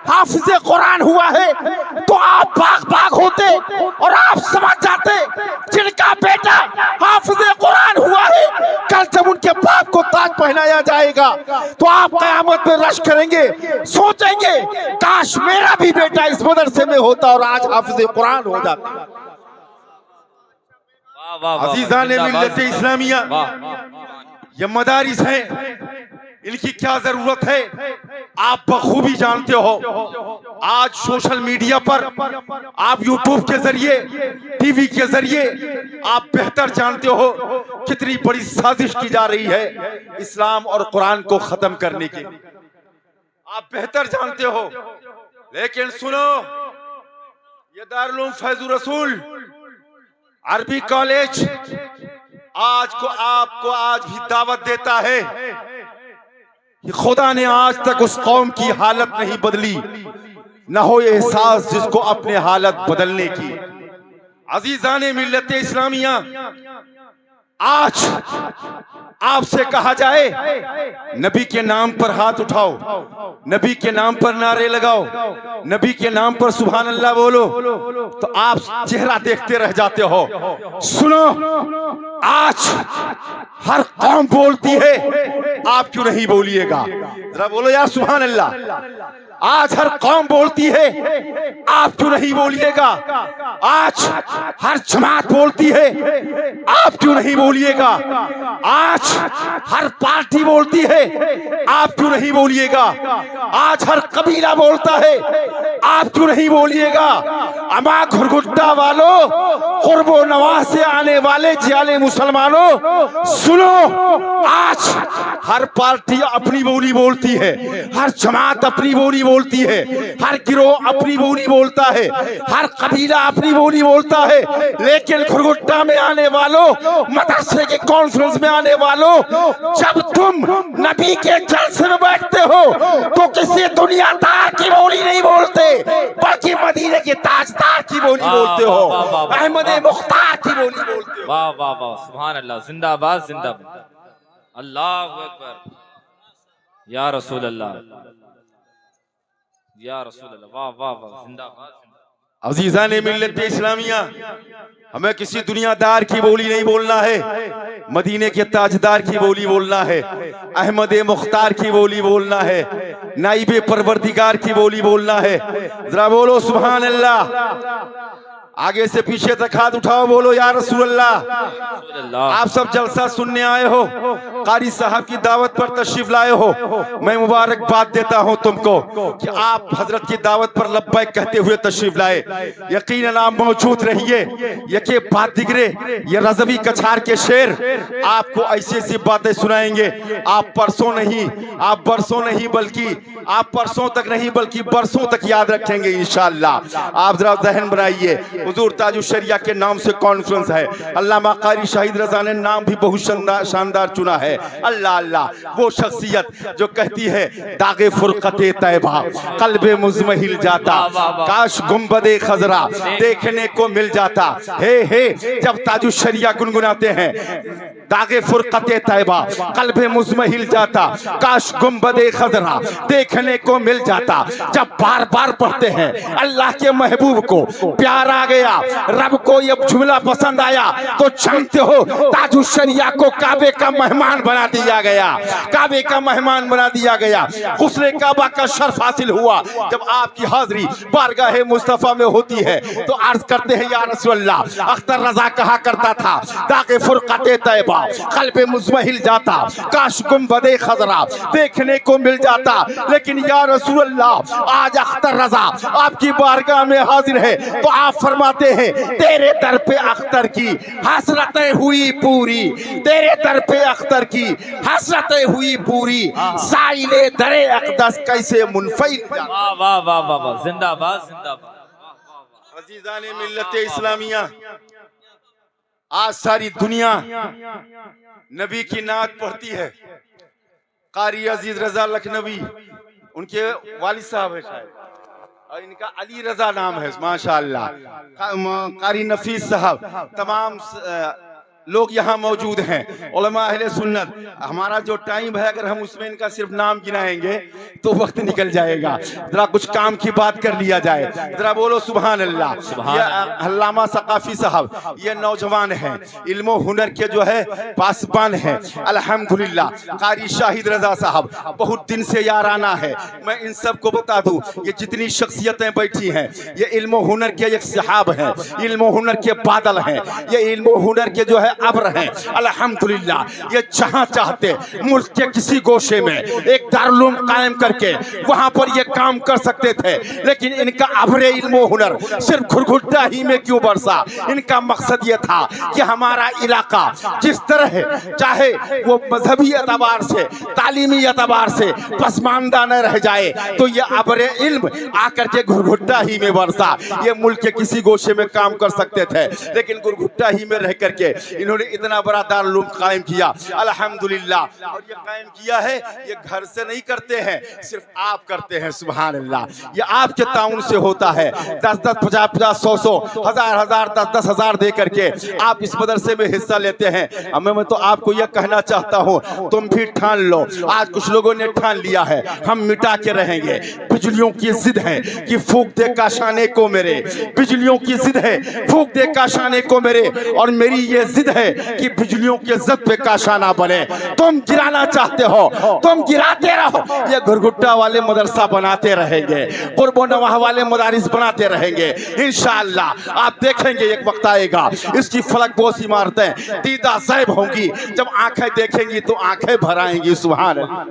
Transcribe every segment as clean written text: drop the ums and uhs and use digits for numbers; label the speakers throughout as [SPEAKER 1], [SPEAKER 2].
[SPEAKER 1] हाफिज कुरान हुआ है तो आप भाग भाग होते और आप समझ जाते जिनका बेटा हाफिज कुरान हुआ है कल जब उनके बाप को ताज पहनाया जाएगा तो आप कयामत में रश करेंगे, सोचेंगे काश मेरा भी बेटा इस मदरसे में होता और आज हाफिज कुरान हो जाता।
[SPEAKER 2] अजीजान मिल्लत इस्लामिया, ये मदारिस हैं, इनकी क्या जरूरत है आप बखूबी जानते हो। आज सोशल मीडिया पर आप यूट्यूब के जरिए, टीवी के जरिए आप बेहतर जानते हो कितनी बड़ी साजिश की जा रही है इस्लाम और कुरान को खत्म करने की, आप बेहतर जानते हो। लेकिन सुनो, ये दारुल उलूम फैजुर रसूल अरबी कॉलेज आपको आज भी दावत देता है कि खुदा ने आज तक उस कौम की हालत नहीं बदली, न हो एहसास जिसको अपने हालत बदलने की। अजीजाने मिल्लत इस्लामिया, आज आपसे कहा जाए नबी के नाम पर हाथ उठाओ, नबी के नाम पर नारे लगाओ, नबी के नाम पर सुभान अल्लाह बोलो, तो आप चेहरा देखते रह जाते हो। सुनो, आज हर कौम बोलती है, आप क्यों नहीं बोलिएगा? जरा बोलो यार सुभान अल्लाह। आज हर कौम बोलती है, आप क्यों नहीं बोलिएगा? आज हर जमात बोलती है, आप क्यों नहीं बोलिएगा? आज हर पार्टी बोलती है, आप क्यों नहीं बोलिएगा? आज हर कबीला बोलता है, आप क्यों नहीं बोलिएगा? अमा घुरघुट्टा वालों, कुर्बो नवाज से आने वाले जियाले मुसलमानों, सुनो, आज हर पार्टी अपनी बोली बोलती है, हर जमात अपनी बोली बोलती है, हर गिरोह अपनी बोली बोलता है, हर कबीला अपनी बोली बोलता है। लेकिन घुरघुट्टा में आने वालों, मदरसे के कॉन्फ्रेंस में आने वालों, जब तुम नबी के जलसे में बैठते हो तो किसी दुनियादार की बोली नहीं बोलते, बल्कि मदीने के ताजदार की बोली बोलते हो, अहमद मुख्तार की बोली बोलते हो।
[SPEAKER 3] वाह वाह वाह, सुभान अल्लाह, जिंदाबाद जिंदाबाद, अल्लाहु अकबर, या रसूल अल्लाह, या रसूल अल्लाह, वाह वाह वाह, जिंदाबाद।
[SPEAKER 2] अजीजान मिल्लत इस्लामिया, हमें किसी दुनियादार की बोली नहीं बोलना है, मदीने के ताजदार की बोली बोलना है, अहमद मुख्तार की बोली बोलना है, नाइबे परवरदिगार की बोली बोलना है। जरा बोलो सुभान अल्लाह। आगे से पीछे तक हाथ उठाओ, बोलो या रसूल अल्लाह। आप सब जलसा सुनने आए हो, कारी साहब की दावत पर तशरीफ लाए हो, मैं मुबारकबाद देता हूं तुमको कि आप हजरत की दावत पर लब्बैक कहते हुए तशरीफ लाए। यकीनन आप मौजूद रहिए, यके बात दिगरे, ये रज़वी कछार के शेर आपको ऐसी ऐसी बातें सुनाएंगे, आप परसों नहीं, आप बरसों नहीं, बल्कि आप परसों तक नहीं बल्कि बरसों तक याद रखेंगे इंशाअल्लाह। आप जरा जहन बनाइए, हुजूर ताजुश्शरिया के नाम से कॉन्फ्रेंस है, अल्लामा कारी शाहिद रजा ने नाम भी बहुत शानदार चुना है। अल्लाह अल्लाह, वो शख्सियत जो कहती है दागे फुरकते तैबा कल्बे मुज़महिल जाता, काश गुंबदे खजरा देखने को मिल जाता। हे जब ताजुश्शरिया गुनगुनाते हैं दागे फुरकते तैबा कल्बे मुज़महिल जाता, काश गुंबदे खजरा देखने को मिल जाता। जब बार बार पढ़ते हैं अल्लाह के महबूब को प्यार आ गया, रब को ये जुमला पसंद आया, तो जानते हो ताजुश्शरिया को काबे का मेहमान बना दिया गया, काबे का मेहमान बना दिया गया। हुस्ने काबा का शर्फ हासिल हुआ जब आपकी हाजिरी बारगाह मुस्तफा में होती है। तो अर्ज करते हैं या रसूल अल्लाह, अख्तर रजा कहा करता था दागे फुरकते तैबा कल्बे मुज़महिल जाता, काश गुंबदे खजरा देखने को मिल जाता। लेकिन या रसूल अल्लाह, आज अख्तर रजा आपकी बारगाह में हाजिर है, तो आप फरमाते हैं तेरे दर पे अख्तर की हसरतें हुई पूरी, तेरे दर पे अख्तर की हसरतें हुई पूरी, साइले दरे अक़दस कैसे मुनफ़िल।
[SPEAKER 3] वाह वाह वाह वाह वाह, जिंदाबाद जिंदाबाद।
[SPEAKER 2] अज़ीज़ाने मिल्लत इस्लामिया, आज सारी दुनिया नबी की नात पढ़ती है। कारी अजीज रजा लखनवी उनके वालिद साहब है शायद, और इनका अली रजा नाम है, माशाअल्लाह। कारी नफीस साहब, तमाम लोग यहाँ मौजूद हैं, उलमा अहले सुन्नत। हमारा जो टाइम है अगर हम उसमें इनका सिर्फ नाम गिनाएंगे तो वक्त निकल जाएगा। जरा कुछ काम की बात कर लिया जाए, जरा बोलो सुभान अल्लाह। ये अल्लामा सकाफी साहब ये नौजवान हैं, इल्मो हुनर के जो है पासबान हैं अल्हम्दुलिल्लाह। कारी शाहिद रजा साहब बहुत दिन से याराना है। मैं इन सबको बता दूं, ये जितनी शख्सियतें बैठी हैं ये इल्मो हुनर के एक सहाब हैं, इल्मो हुनर के बादल हैं, ये इल्मो हुनर के जो है अब्र हैं अल्हम्दुलिल्लाह। ये जहां चाहते मुल्क के किसी गोशे में एक दारुल कायम करके वहां पर ये काम कर सकते थे, लेकिन इनका अब्र इल्मो हुनर सिर्फ घुरघुट्टा ही में क्यों बरसा। इनका मकसद ये था कि हमारा इलाका जिस तरह चाहे वो मजहबी एतबार से तालीमी एतबार से पसमानदा न रह जाए, तो ये अब्र इल्म आकर के घुरघुट्टा ही में बरसा। ये मुल्क के किसी गोशे में काम कर सकते थे, लेकिन घुरघुट्टा ही में रह करके इन्होंने इतना बड़ा दारुल उलूम कायम किया अल्हम्दुलिल्लाह। और ये कायम किया है, ये घर से नहीं करते हैं, सिर्फ आप करते हैं। सुभान अल्लाह। ये आपके ताउन से होता है। 10-10, 50-50, 100-100, 1000-1000, 10-10 हजार दे करके आप इस मदरसे में हिस्सा लेते हैं। मैं तो आपको यह कहना चाहता हूँ, तुम भी ठान लो। आज कुछ लोगों ने ठान लिया है हम मिटा के रहेंगे। बिजलियों की जिद है कि फूंक दे काशाने को मेरे, बिजलियों की जिद है फूंक दे काशाने को मेरे, और मेरी ये जिद है कि बिजलियों के जिद पे काशाना बने। तुम गिराना चाहते हो, तुम गिराते रहो, ये घुरघुट्टा वाले मदरसा बनाते रहेंगे, कुर्बो नवाह वाले मदारिस बनाते रहेंगे। इंशाअल्लाह आप देखेंगे एक वक्त आएगा इसकी फलक बोस इमारतें दीदा ज़ैब होंगी। जब आंखें देखेंगी तो आंखें भर आएंगी। सुभान अल्लाह,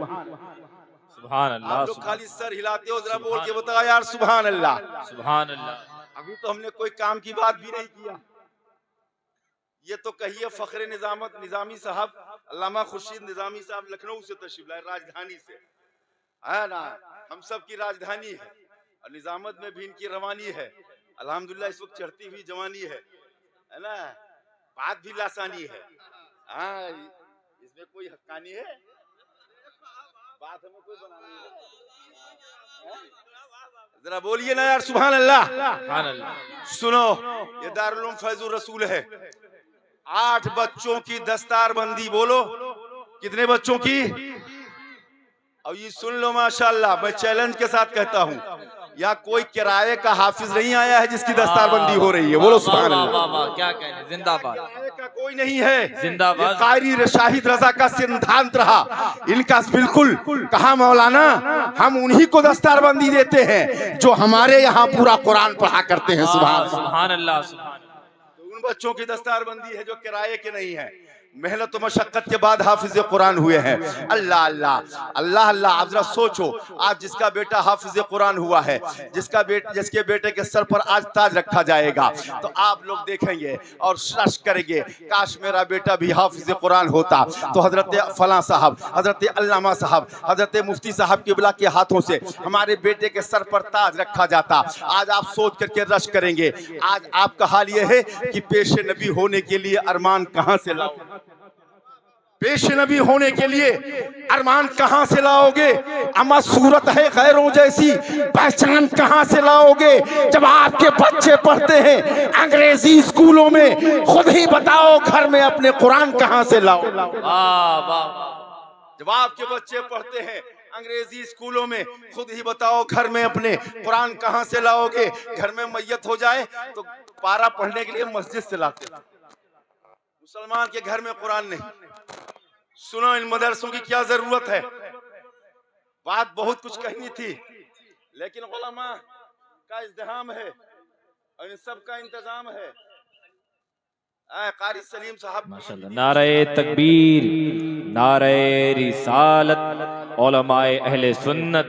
[SPEAKER 3] सुभान अल्लाह।
[SPEAKER 2] आप लोग खाली सर हिलाते हो, जरा बोल के बताओ यार सुभान अल्लाह।
[SPEAKER 3] सुभान अल्लाह।
[SPEAKER 2] अभी तो हमने कोई काम की बात भी नहीं किया। ये तो कहिए फखरे निजामी साहब, अल्लामा खुर्शीद निजामी साहब लखनऊ से तशरीफ लाए, राजधानी से है ना, हम सब की राजधानी है, और निजामत में भी इनकी रवानी है अल्हम्दुलिल्लाह। इस वक्त चढ़ती हुई जवानी है ना, बात भी लासानी है। हाँ, इसमें कोई हक्कानी है, बात हमें कोई बनानी है। जरा बोलिए ना यार सुभान अल्लाह।
[SPEAKER 3] सुभान अल्लाह।
[SPEAKER 2] सुनो, ये दारुल उलूम फैजुर रसूल है। 8 बच्चों की दस्तारबंदी, बोलो कितने बच्चों की? और ये सुन लो माशाल्लाह, मैं चैलेंज के साथ कहता हूँ, यहाँ कोई किराए का हाफिज नहीं आया है जिसकी दस्तारबंदी हो रही है। बोलो सुभान अल्लाह।
[SPEAKER 3] क्या कहने, जिंदाबाद।
[SPEAKER 2] किराए का कोई नहीं है,
[SPEAKER 3] जिंदाबाद।
[SPEAKER 2] कारी शाहिद रजा का सिद्धांत रहा इनका, बिल्कुल कहा मौलाना हम उन्हीं को दस्तारबंदी देते हैं जो हमारे यहाँ पूरा कुरान पढ़ा करते हैं।
[SPEAKER 3] सुभान अल्लाह।
[SPEAKER 2] उन बच्चों की दस्तारबंदी है जो किराए के नहीं है, मेहनत और मशक्कत के बाद हाफिज कुरान हुए हैं। अल्लाह अल्लाह अल्लाह अल्लाह। आप जरा सोचो, आज जिसका बेटा हाफिज कुरान हुआ है, जिसके बेटे के सर पर आज ताज रखा जाएगा, तो आप लोग देखेंगे और शर्श करेंगे, काश मेरा बेटा भी हाफिज कुरान होता, तो हजरत फला साहब, हजरत अल्लामा साहब, हजरत मुफ्ती साहब किबला के हाथों से हमारे बेटे के सर पर ताज रखा जाता। आज आप सोच करके रश करेंगे। आज आपका हाल ये है कि पेशे नबी होने के लिए अरमान कहां से लाओ, पेशे नबी होने के लिए अरमान कहां से लाओगे? अमा सूरत है गैरों जैसी, पहचान कहां से लाओगे? जब आपके बच्चे पढ़ते हैं अंग्रेजी स्कूलों में, खुद ही बताओ घर में अपने कुरान कहां से लाओ? जब आपके बच्चे पढ़ते हैं अंग्रेजी स्कूलों में, खुद ही बताओ घर में अपने कुरान कहां से लाओगे? घर में मैयत हो जाए तो पारा पढ़ने के लिए मस्जिद से लाते, मुसलमान के घर में कुरान नहीं। सुनो, इन मदरसों की क्या जरूरत है? बात बहुत कुछ कहनी थी, लेकिन उलमा का इज़्दिहाम है और इन सब का इंतजाम है। कारी सलीम साहब
[SPEAKER 3] माशाल्लाह। नारे तकबीर, नारे रिसालत, उलमाए अहले सुन्नत,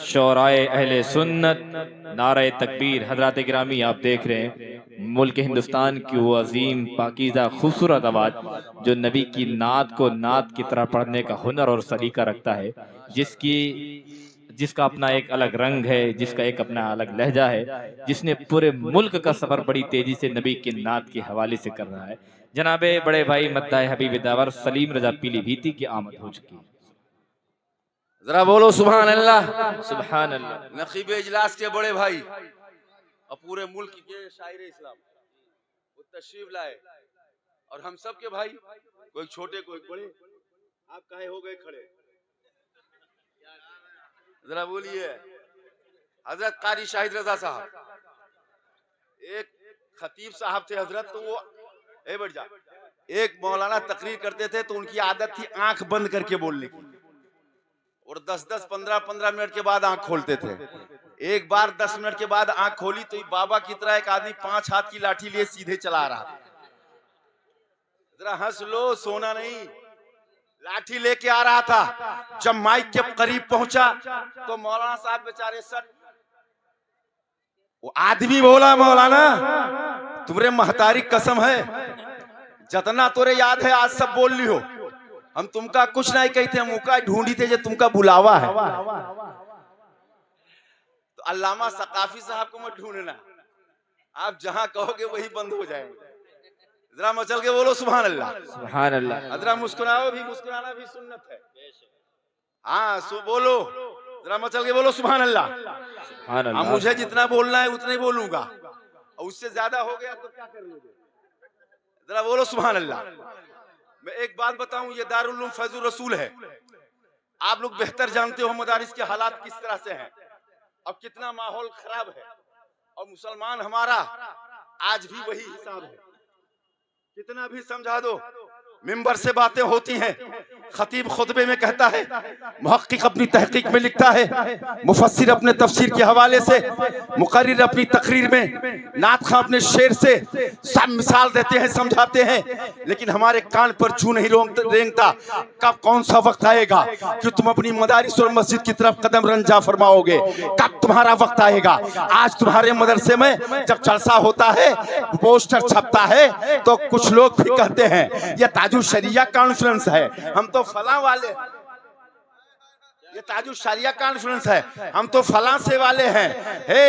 [SPEAKER 3] शोराए अहले सुन्नत, नारे तकबीर। हजरात गिरामी, आप देख रहे हैं मुल्क हिंदुस्तान की वो अजीम पाकीज़ा खूबसूरत आवाज़ जो नबी की नात को नात की तरह पढ़ने का हुनर और सलीका रखता है, जिसका अपना एक अलग रंग है, जिसका एक अपना अलग लहजा है, जिसने पूरे मुल्क का सफर बड़ी तेजी से नबी की नात के हवाले से कर रहा है। जनाबे बड़े भाई मद्दाए हबीब दावर सलीम रजा पीलीभीती की आमद हो चुकी है।
[SPEAKER 2] जरा बोलो सुभान अल्लाह।
[SPEAKER 3] सुभान अल्लाह।
[SPEAKER 2] नकीब इजलास के बड़े भाई और पूरे मुल्क के शायर इस्लाम वो तशरीफ लाए। और हम सब के भाई, कोई छोटे कोई बड़े, आप काहे हो गए खड़े? जरा बोलिए। हजरत कारी शाहिद रजा साहब, एक खतीब साहब थे हजरत, तो वो बैठ जा, एक मौलाना तकरीर करते थे तो उनकी आदत थी आंख बंद करके बोलने की, और 10-10, 15-15 मिनट के बाद आंख खोलते थे। एक बार 10 मिनट के बाद आंख खोली तो बाबा की तरह एक आदमी 5 हाथ की लाठी लिए सीधे चला आ रहा था। जरा हंस लो, सोना नहीं, लाठी लेके आ रहा था। जब माइक के करीब पहुंचा तो मौलाना साहब बेचारे सट, वो आदमी बोला, मौलाना तुम्हारे महतारी कसम है, जितना तोरे याद है आज सब बोल ली हो, हम तुमका कुछ नहीं कहते, हम उका ढूंढी थे जो तुमका बुलावा है। तो अल्लामा सकाफी साहब को मत ढूंढना, आप जहां कहोगे वही बंद हो जाएंगे। जरा मचल के बोलो सुभान अल्लाह।
[SPEAKER 3] सुभान अल्लाह।
[SPEAKER 2] जरा मुस्कुराओ भी, मुस्कुराना भी सुन्नत है। हाँ बोलो, जरा मचल के बोलो सुभान अल्लाह।
[SPEAKER 3] सुभान अल्लाह।
[SPEAKER 2] मुझे जितना बोलना है उतना ही बोलूंगा, और उससे ज्यादा हो गया तो क्या कर लोगे? जरा बोलो सुभान अल्लाह। मैं एक बात बताऊं, ये दारुल उलूम फैजुर रसूल है। आप लोग बेहतर जानते हो मदारिस के हालात किस तरह से हैं, अब कितना माहौल खराब है, और मुसलमान हमारा आज भी वही हिसाब है। कितना भी समझा दो, मिंबर से बातें होती हैं। खतीब खुतबे में कहता है, मुहक्किक अपनी तहकीक में लिखता है, मुफस्सिर अपने तफसीर के हवाले से, मुकर्रिर अपनी तकरीर में, नात खां अपने शेर से सब मिसाल देते हैं, समझाते हैं, लेकिन हमारे कान पर जू नहीं रेंगता कब कौन सा वक्त आएगा कि तुम अपनी मदारिस और मस्जिद की तरफ कदम रंजा फरमाओगे, कब तुम्हारा वक्त आएगा। आज तुम्हारे मदरसे में जब जलसा होता है, पोस्टर छपता है, तो कुछ लोग भी कहते हैं ये ताजुल शरिया कॉन्फ्रेंस है, हम तो फला वाले, ये ताजुल शरिया कॉन्फ्रेंस है, हम तो फला से वाले हैं।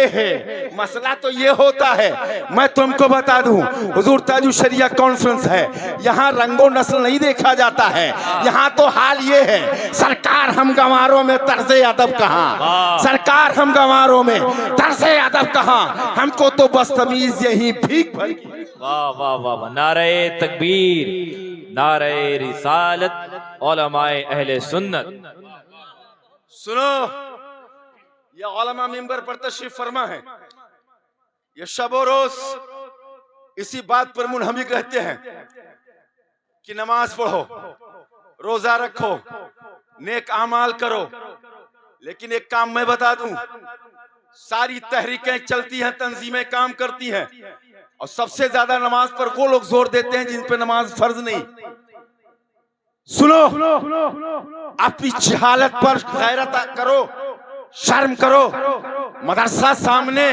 [SPEAKER 2] हे मसला तो ये होता है, मैं तुमको बता दूं, हुजूर ताजुल शरिया कॉन्फ्रेंस है, यहाँ रंगो नस्ल नहीं देखा जाता है। यहाँ तो हाल ये है, सरकार हम गंवारों में तर्ज़े अदब कहाँ, सरकार हम गंवारों में तर्ज़े अदब कहाँ, हमको तो बदतमीज यही भीख भर।
[SPEAKER 3] वाह वाह वाह वाह, नारे तकबीर, नारे रिसालत, उलमाए अहले सुन्नत।
[SPEAKER 2] सुनो, ये उलमा मिंबर पर तशरीफ फरमा है, ये शबो रोज इसी बात पर मुनहमिक रहते हैं कि नमाज पढ़ो, रोजा रखो, नेक अमाल करो। लेकिन एक काम मैं बता दूं, सारी तहरीकें चलती हैं, तंजीमें काम करती हैं, और सबसे ज्यादा नमाज पर वो लोग जोर देते हैं जिन पे नमाज फर्ज नहीं। सुनो, अपनी जहालत पर गैरत करो, शर्म करो। मदरसा सामने,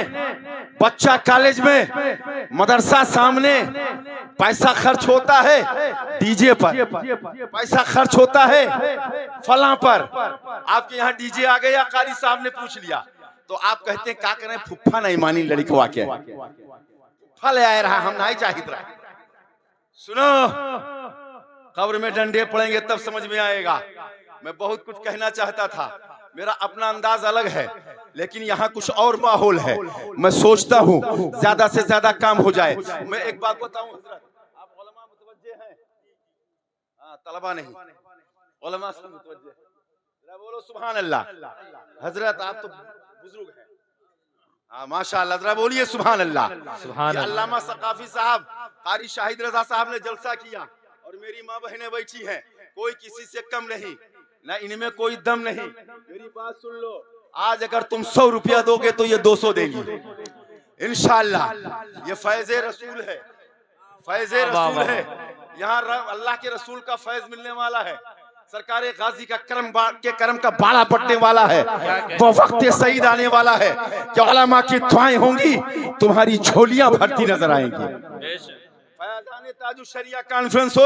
[SPEAKER 2] बच्चा कॉलेज में, मदरसा सामने, पैसा खर्च होता है डीजे पर, पैसा खर्च होता है फला पर। आपके यहाँ डीजे आ गया, कारी साहब ने पूछ लिया तो आप कहते हैं क्या करें, फुफ्फा नहीं मानी लड़कवा के, फल आए रहा, हम नहीं चाहिए रहा। सुनो, कब्र में डंडे पड़ेंगे तब समझ में आएगा। मैं बहुत कुछ कहना चाहता था, मेरा अपना अंदाज अलग है, लेकिन यहाँ कुछ और माहौल है। मैं सोचता हूँ ज्यादा से ज्यादा काम हो जाए। मैं एक बात बताऊं, आप उलमा मुतवज्जे हैं, हाँ तलबा नहीं, उलमा से मुतवज्जे। जरा बोलो सुभान अल्लाह। हजरत आप तो बुजुर्ग हैं, हाँ माशाअल्लाह, जरा बोलिए सुभान अल्लाह।
[SPEAKER 3] सुभान अल्लाह।
[SPEAKER 2] अल्लामा सकाफी साहब, कारी शाहिद रजा साहब ने जलसा किया, और मेरी माँ बहनें बैठी हैं, कोई किसी से कम नहीं, ना इनमें कोई दम नहीं। मेरी बात सुन लो, आज अगर तुम 100 रुपया दोगे तो ये 200 देंगी इंशाअल्लाह। ये फैज़े रसूल है, फैज़े रसूल है। यहाँ अल्लाह के रसूल का फैज मिलने वाला है, सरकार गाजी का करम का बाड़ा पड़ने वाला है, वो वक्त सईद आने वाला है कि उलमा की दुआएं होंगी, तुम्हारी झोलियां भरती नजर आएंगी। ताजुल शरिया कॉन्फ्रेंस हो,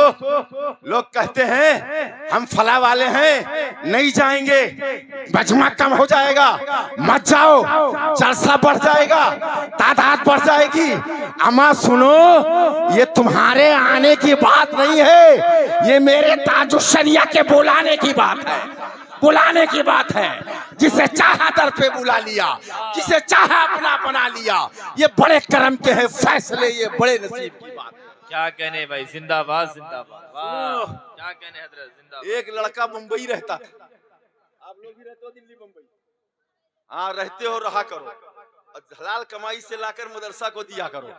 [SPEAKER 2] लोग कहते हैं हम फला वाले हैं, नहीं जाएंगे, मजमा कम हो जाएगा, मत जाओ, जलसा बढ़ जाएगा, तादाद बढ़ जाएगी। अम्मा सुनो, ये तुम्हारे आने की बात नहीं है, ये मेरे ताजुल शरिया के बुलाने की बात है, बुलाने की बात है। जिसे चाहा दर पे बुला लिया, जिसे चाहा अपना बना लिया। ये बड़े करम के हैं फैसले, ये बड़े नसीब की बात।
[SPEAKER 3] क्या कहने भाई, जिंदाबाद जिंदाबाद, वाह क्या कहने हजरत, जिंदाबाद।
[SPEAKER 2] एक लड़का मुंबई रहता था, आप लोग भी रहते हो दिल्ली मुंबई, हाँ रहते हो, रहा करो और हलाल कमाई से लाकर मदरसा को दिया करो।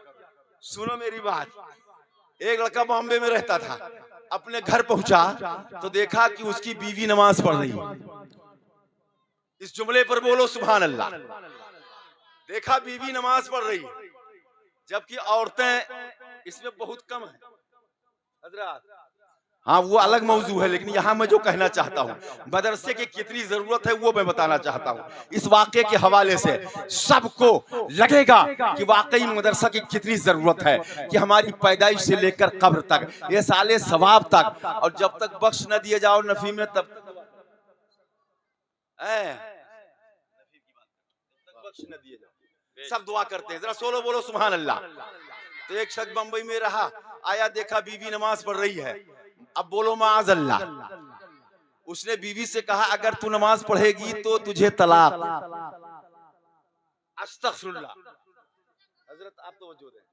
[SPEAKER 2] सुनो मेरी बात, एक लड़का बॉम्बे में रहता था, अपने घर पहुंचा तो देखा कि उसकी बीवी नमाज पढ़ रही है। इस जुमले पर बोलो सुभान अल्लाह। देखा बीवी नमाज पढ़ रही है, जबकि औरतें इसमें बहुत कम है हजरत। हाँ वो अलग मौजू है, लेकिन यहाँ मैं जो कहना चाहता हूँ मदरसे की कितनी जरूरत है वो मैं बताना चाहता हूँ। इस वाक़े के हवाले से सबको लगेगा कि वाकई मदरसा की कितनी जरूरत है, कि हमारी पैदाइश से लेकर कब्र तक, ये साले सवाब तक, और जब तक बख्श न दिए जाओ नफी में तब तक बख्श न दिए जाओ, सब दुआ करते हैं। जरा सोलो बोलो सुभान अल्लाह। तो एक शख्स बंबई में रहा, आया देखा बीवी नमाज पढ़ रही है, अब बोलो माज़ अल्लाह। उसने बीवी से कहा अगर तू नमाज पढ़ेगी तो तुझे तलाक। अस्तगफिरुल्लाह। हजरत आप तवज्जो दें,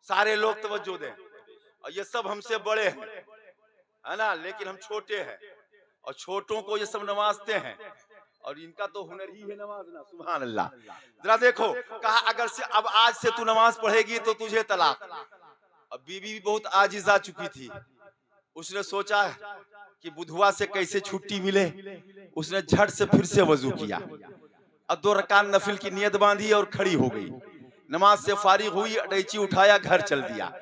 [SPEAKER 2] सारे लोग तवज्जो दें, और ये सब हमसे बड़े हैं है ना, लेकिन हम छोटे हैं और छोटों को ये सब नवाजते हैं, और इनका तो हुनर ही है नमाजना। सुभान अल्लाह। जरा देखो, कहा अगर से अब आज से तू नमाज पढ़ेगी तो तुझे तलाक। अब बीवी भी बहुत आजिज आ चुकी थी, उसने सोचा कि बुधवा से कैसे छुट्टी मिले, उसने झट से फिर से वजू किया, अब 2 रकात नफिल की नियत बांधी और खड़ी हो गई। नमाज से फारिग हुई, अटैची उठाया, घर चल दिया।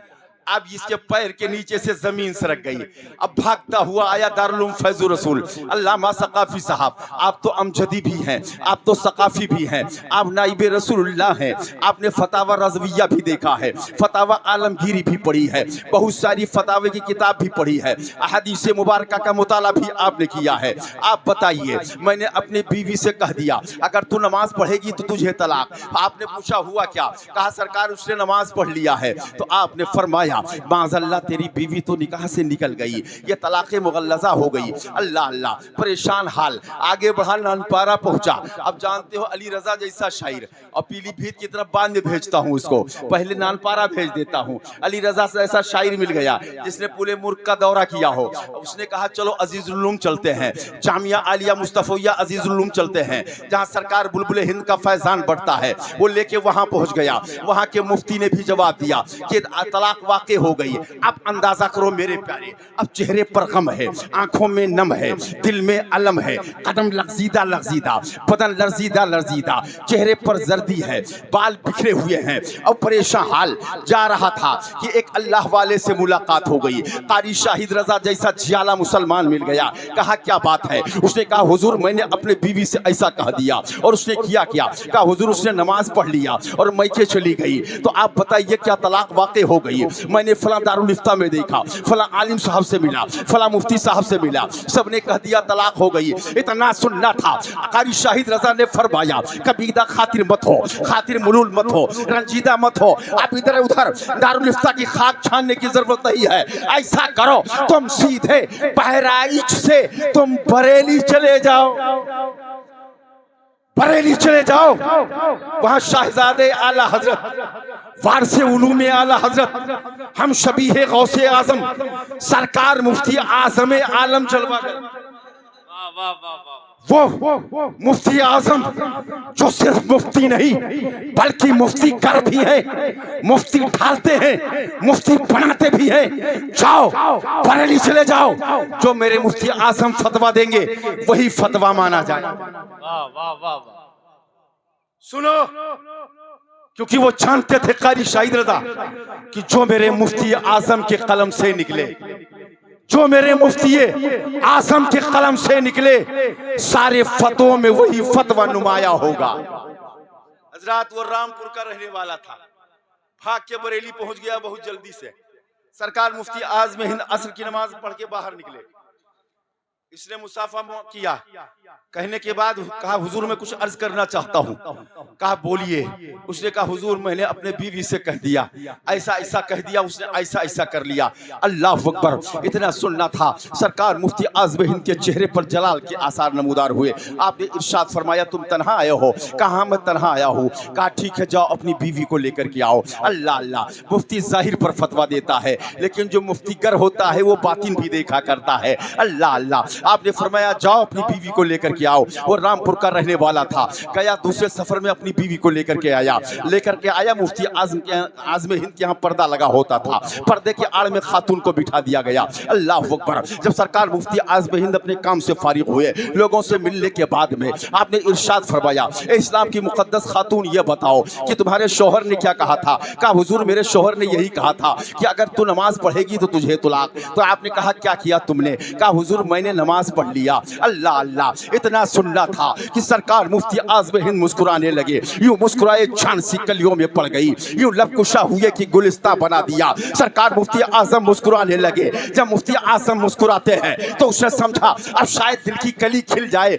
[SPEAKER 2] अब इसके पैर के नीचे से जमीन सरक गई। अब भागता हुआ आया दारुल फैजुर रसूल अल्लामा सकाफी साहब, आप तो अमजदी भी हैं, आप तो सकाफी भी हैं, आप नाइबे रसूलुल्लाह हैं, आपने फतावा रज़विया भी देखा है, फतावा आलमगीरी भी पढ़ी है, बहुत सारी फतावे की किताब भी पढ़ी है, अहादीस मुबारका का मुताला भी आपने किया है। आप बताइए, मैंने अपनी बीवी से कह दिया अगर तू नमाज पढ़ेगी तो तुझे तलाक। आपने पूछा हुआ क्या, कहा सरकार उसने नमाज पढ़ लिया है। तो आपने फरमाया माज़अल्लाह तेरी बीवी तो निकाह से निकल गई, ये तलाक़े मुग़ल्लज़ा हो गई। अल्लाह अल्लाह, परेशान हाल, आगे बढ़ा नानपारा पहुंचा। अब जानते हो अली रजा जैसा शायर, और पीलीभीत की तरफ बाद में भेजता हूँ उसको, पहले नानपारा भेज देता हूँ। अली रजा से ऐसा शायर मिल गया जिसने पूरे मुल्क का दौरा किया हो। उसने कहा चलो अजीजुल उलूम चलते हैं, जामिया आलिया मुस्तफ़िया अजीजुल उलूम चलते हैं, जहाँ सरकार बुलबुल हिंद का फैजान बढ़ता है। वो लेके वहाँ पहुँच गया, वहाँ के मुफ्ती ने भी जवाब दिया कि तलाक वाक़ हो गई। अब अंदाजा करो मेरे प्यारे, अब चेहरे पर गम है, आंखों में नम है, दिल में अलम है, कदम लर्जीदा लर्जीदा, बदन लर्जीदा लर्जीदा, चेहरे पर जर्दी है, बाल बिखरे हुए हैं, और परेशान हाल। जा रहा था कि एक अल्लाह वाले से मुलाकात हो गई, कारी शाहिद रजा जैसा जियाला मुसलमान मिल गया। कहा क्या बात है? उसने कहा हुजूर मैंने अपने बीवी से ऐसा कह दिया। और उसने किया क्या? कहा हुजूर उसने नमाज पढ़ लिया और मैके चली गई। तो आप बताइए क्या तलाक वाक़ई हो गई? मैंने फला दारुल इफ्ता में देखा, फला आलिम साहब से मिला, फला मुफ्ती साहब से मिला, सबने कह दिया तलाक हो गई। इतना सुनना था, कारी शाहिद रजा ने फरमाया कबीदा खातिर मत हो, खातिर मुलूल मत हो, रंजीदा मत हो। आप इधर उधर दारुल इफ्ता की खाक छानने की जरूरत नहीं है। ऐसा करो तुम सीधे बहराइच से तुम बरेली चले जाओ, बरेली चले जाओ, वहां शाहजादे आला हजरत वारसे उलूम आला हजरत हम शबीहे गौसे आजम सरकार मुफ्ती आजम आलम जलवा वो मुफ्ती आजम जो सिर्फ मुफ्ती नहीं बल्कि मुफ्ती कर भी है, मुफ्ती ढालते हैं, मुफ्ती बनाते भी हैं। जाओ बरेली चले जाओ, जो मेरे मुफ्ती आजम फतवा देंगे वही फतवा माना जाए।
[SPEAKER 3] वाह वाह वाह वाह।
[SPEAKER 2] सुनो, क्योंकि वो जानते थे कारी शाहिद रजा कि जो मेरे मुफ्ती आजम के कलम से निकले, जो मेरे मुफ्ती आजम के कलम से निकले, सारे फतवों में वही फतवा नुमाया होगा। हजरत वो रामपुर का रहने वाला था, भाग के बरेली पहुंच गया बहुत जल्दी से। सरकार मुफ्ती आजम हिंद असर की नमाज पढ़ के बाहर निकले, इसने मुसाफा किया, कहने के बाद कहा हुजूर मैं कुछ अर्ज करना चाहता हूँ। कहा बोलिए। उसने कहा हुजूर मैंने अपने बीवी से कह दिया, ऐसा ऐसा कह दिया, उसने ऐसा ऐसा कर लिया। अल्लाह अकबर। इतना सुनना था, सरकार मुफ्ती आज़म हिंद के चेहरे पर जलाल के आसार नमूदार हुए। आपने इरशाद फरमाया तुम तन्हा आए हो? कहा मैं तन्हा आया हूँ। कहा ठीक है जाओ अपनी बीवी को लेकर के आओ। अल्लाह अल्लाह। मुफ्ती जाहिर पर फतवा देता है, लेकिन जो मुफ्ती गर होता है वो बातिन भी देखा करता है। अल्लाह अल्लाह। आपने फरमाया जाओ अपनी बीवी को लेकर के आओ। वो रामपुर का रहने वाला था, गया दूसरे सफर में अपनी बीवी को लेकर के आया। मुफ्ती आज़म हिंद के यहाँ पर्दा लगा होता था, पर्दे के आड़ में खातून को बिठा दिया गया। अल्लाह अकबर। जब सरकार मुफ्ती आज़म हिंद अपने काम से फारिग हुए, लोगों से मिलने के बाद में आपने इरशाद फरमाया इस्लाम की मुकद्दस खातून ये बताओ कि तुम्हारे शौहर ने क्या कहा था? कहा हुजूर मेरे शौहर ने यही कहा था कि अगर तू नमाज पढ़ेगी तो तुझे तलाक। तो आपने कहा क्या किया तुमने? कहा हुजूर मैंने नमाज पढ़ लिया। अल्लाह अल्लाह। इतना सुनना था कि सरकार मुफ्ती आज़म हिंद मुस्कुराने लगे। यूं मुस्कुराए झांसी कलियों में पड़ गई, यूं लबकुशा हुए कि गुलिस्ता बना दिया। सरकार मुफ्ती आज़म मुस्कुराने लगे। जब मुफ्ती आज़म मुस्कुराते हैं तो उसने समझा अब शायद दिल की कली खिल जाए।